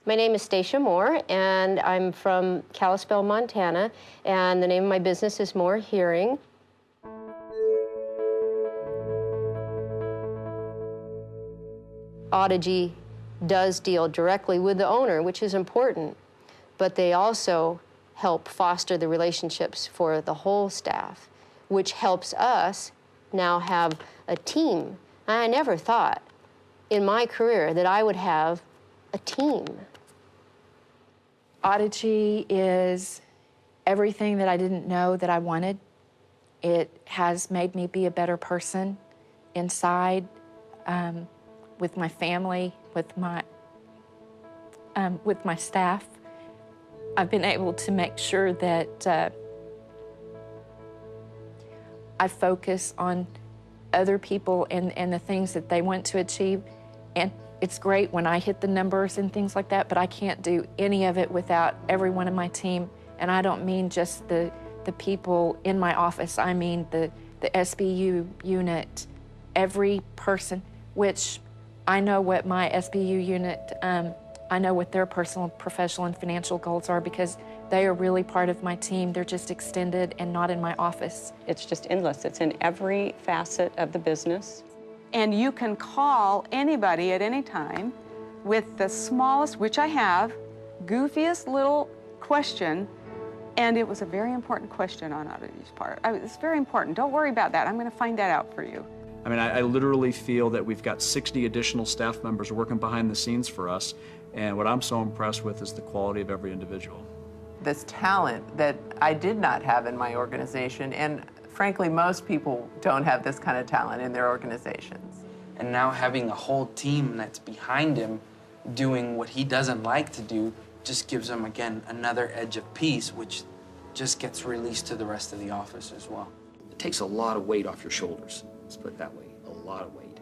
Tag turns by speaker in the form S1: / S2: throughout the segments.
S1: My name is Stacia Moore, and I'm from Kalispell, Montana, and the name of my business is Moore Hearing. Audigy does deal directly with the owner, which is important, but they also help foster the relationships for the whole staff, which helps us now have a team. I never thought in my career that I would have a team.
S2: Audigy is everything that I didn't know that I wanted. It has made me be a better person inside, with my family, with my staff. I've been able to make sure that I focus on other people and the things that they want to achieve. And it's great when I hit the numbers and things like that, but I can't do any of it without everyone in my team. And I don't mean just the people in my office. I mean the SBU unit, every person, which I know what my SBU unit, I know what their personal, professional, and financial goals are because they are really part of my team. They're just extended and not in my office.
S3: It's just endless. It's in every facet of the business.
S4: And you can call anybody at any time with the smallest, which I have, goofiest little question, and it was a very important question on Audigy's part. It's very important. Don't worry about that. I'm going to find that out for you.
S5: I mean, I literally feel that we've got 60 additional staff members working behind the scenes for us, and what I'm so impressed with is the quality of every individual.
S6: This talent that I did not have in my organization, and frankly, most people don't have this kind of talent in their organizations.
S7: And now having a whole team that's behind him doing what he doesn't like to do just gives him, again, another edge of peace, which just gets released to the rest of the office as well.
S8: It takes a lot of weight off your shoulders, let's put it that way, a lot of weight.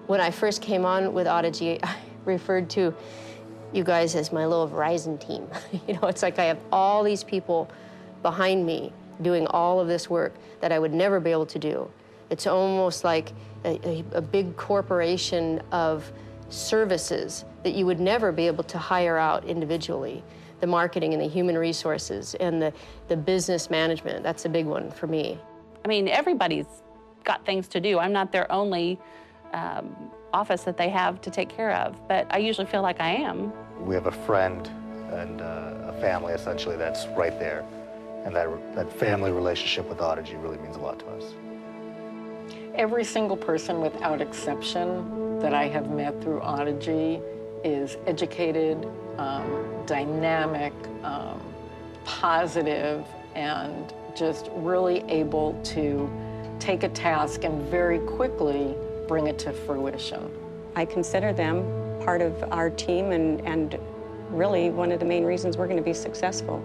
S1: When I first came on with Audigy, I referred to you guys as my little Verizon team. You know, it's like I have all these people behind me doing all of this work that I would never be able to do. It's almost like a big corporation of services that you would never be able to hire out individually. The marketing and the human resources and the business management, that's a big one for me.
S9: I mean, everybody's got things to do. I'm not their only office that they have to take care of, but I usually feel like I am.
S10: We have a friend and a family, essentially, that's right there. And that family relationship with Audigy really means a lot to us.
S11: Every single person, without exception, that I have met through Audigy is educated, dynamic, positive, and just really able to take a task and very quickly bring it to fruition.
S3: I consider them part of our team and really one of the main reasons we're going to be successful.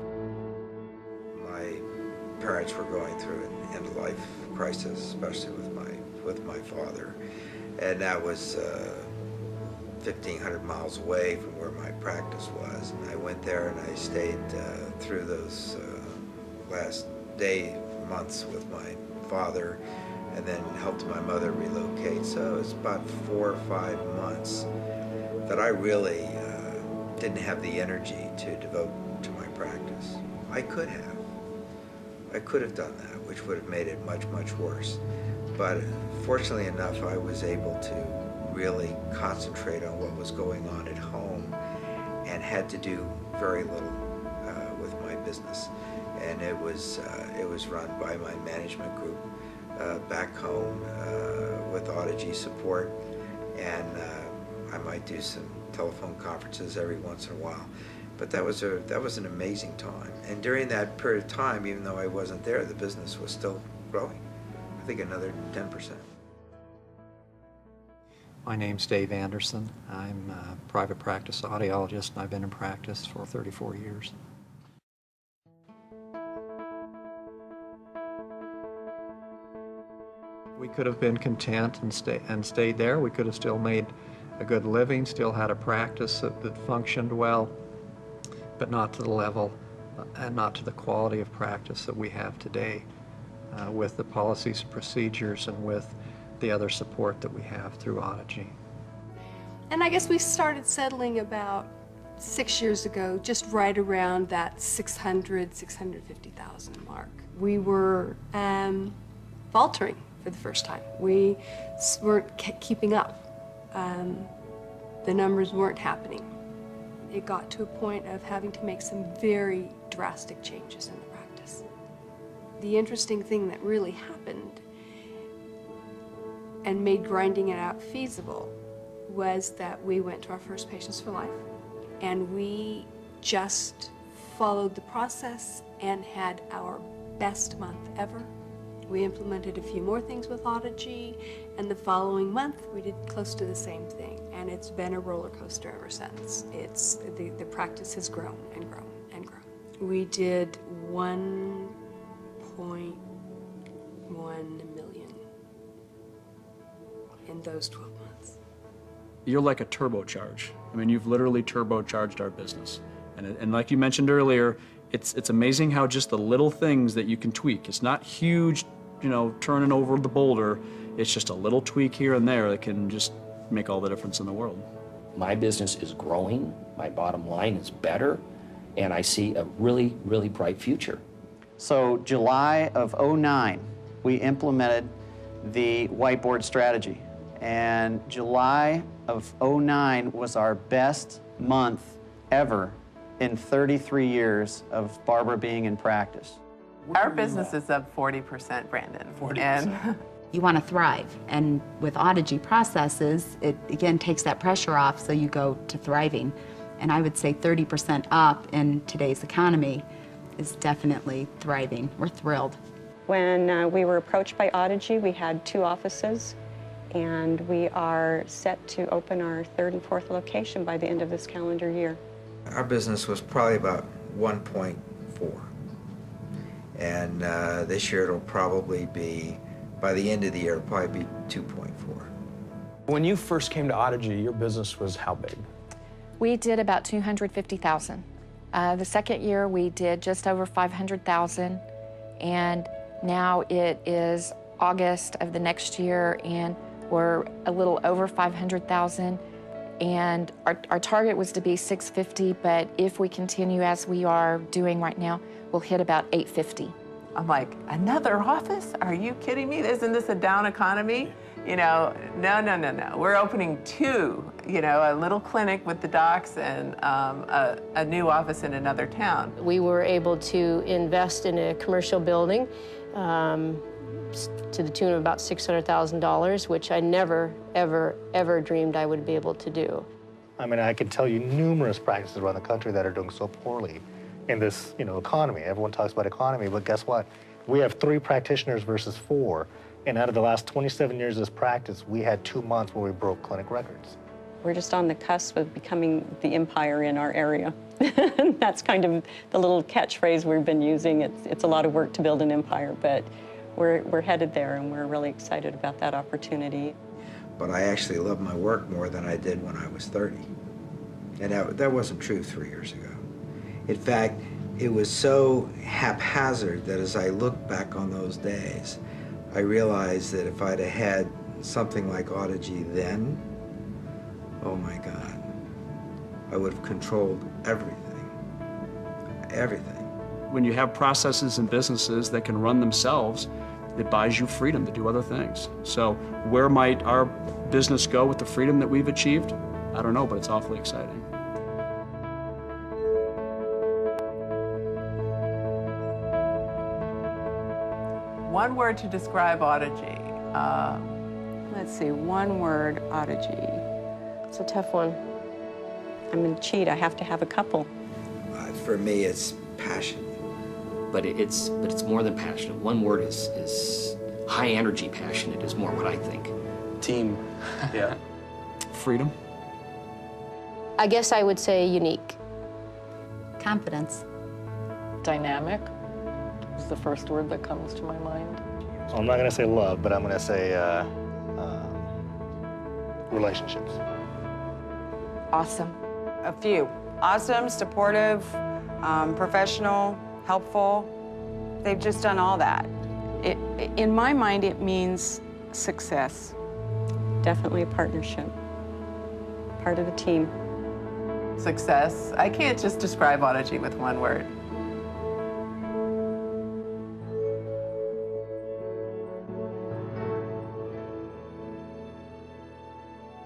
S12: My parents were going through an end-of-life crisis, especially with my father, and that was 1,500 miles away from where my practice was. And I went there and I stayed through those last months with my father, and then helped my mother relocate. So it was about 4 or 5 months that I really didn't have the energy to devote to my practice. I could have done that, which would have made it much, much worse. But fortunately enough, I was able to really concentrate on what was going on at home and had to do very little with my business. And it was run by my management group back home with Audigy support, and I might do some telephone conferences every once in a while. But that was an amazing time. And during that period of time, even though I wasn't there, the business was still growing. I think another 10%.
S13: My name's Dave Anderson. I'm a private practice audiologist, and I've been in practice for 34 years. We could have been content and stayed there. We could have still made a good living, still had a practice that functioned well, but not to the level and not to the quality of practice that we have today with the policies and procedures and with the other support that we have through Audigy.
S14: And I guess we started settling about 6 years ago, just right around that 650,000 mark. We were faltering for the first time. We weren't keeping up. The numbers weren't happening. It got to a point of having to make some very drastic changes in the practice. The interesting thing that really happened and made grinding it out feasible was that we went to our first Patients for Life, and we just followed the process and had our best month ever. We implemented a few more things with Audigy, and the following month we did close to the same thing, and it's been a roller coaster ever since. The practice has grown and grown and grown. We did 1.1 million in those 12 months.
S5: You're like a turbocharge. I mean, you've literally turbocharged our business. And like you mentioned earlier, it's amazing how just the little things that you can tweak. It's not huge, you know, turning over the boulder. It's just a little tweak here and there that can just make all the difference in the world.
S8: My business is growing, my bottom line is better, and I see a really, really bright future.
S15: So July of '09, we implemented the whiteboard strategy. And July of '09 was our best month ever in 33 years of Barbara being in practice.
S6: Our business is up 40%, Brandon.
S16: 40%.
S6: And
S16: you want to thrive, and with Audigy processes, it again takes that pressure off, so you go to thriving. And I would say 30% up in today's economy is definitely thriving. We're thrilled.
S3: When we were approached by Audigy, we had 2 offices, and we are set to open our 3rd and 4th location by the end of this calendar year.
S12: Our business was probably about 1.4, and this year it'll probably be, by the end of the year, it'll probably be 2.4.
S17: When you first came to Audigy, your business was how big?
S2: We did about 250,000. The second year we did just over 500,000, and now it is August of the next year, and we're a little over 500,000. And our target was to be 650, but if we continue as we are doing right now, we'll hit about 850.
S6: I'm like, another office? Are you kidding me? Isn't this a down economy? You know, no. We're opening 2, you know, a little clinic with the docs and a new office in another town.
S1: We were able to invest in a commercial building to the tune of about $600,000, which I never, ever dreamed I would be able to do.
S10: I mean, I can tell you numerous practices around the country that are doing so poorly in this, you know, economy. Everyone talks about economy, but guess what? We have 3 practitioners versus 4, and out of the last 27 years of this practice, we had 2 months where we broke clinic records.
S3: We're just on the cusp of becoming the empire in our area. That's kind of the little catchphrase we've been using. It's a lot of work to build an empire, but we're headed there, and we're really excited about that opportunity.
S12: But I actually love my work more than I did when I was 30. And that wasn't true 3 years ago. In fact, it was so haphazard that as I look back on those days, I realized that if I'd have had something like Audigy then, oh my God, I would have controlled everything. Everything.
S5: When you have processes and businesses that can run themselves, it buys you freedom to do other things. So where might our business go with the freedom that we've achieved? I don't know, but it's awfully exciting.
S6: One word to describe Audigy.
S4: Let's see, one word, Audigy.
S1: It's a tough one.
S3: I'm gonna cheat, I have to have a couple.
S12: For me, it's passion.
S8: But it's more than passionate. One word is high energy passionate is more what I think.
S7: Team.
S5: Yeah. Freedom.
S1: I guess I would say unique.
S11: Confidence. Dynamic is the first word that comes to my mind.
S10: So I'm not going to say love, but I'm going to say relationships.
S2: Awesome.
S18: A few. Awesome, supportive, professional, helpful. They've just done all that.
S4: In my mind, it means success.
S3: Definitely a partnership, part of the team.
S6: success. I can't just describe Audigy with one word.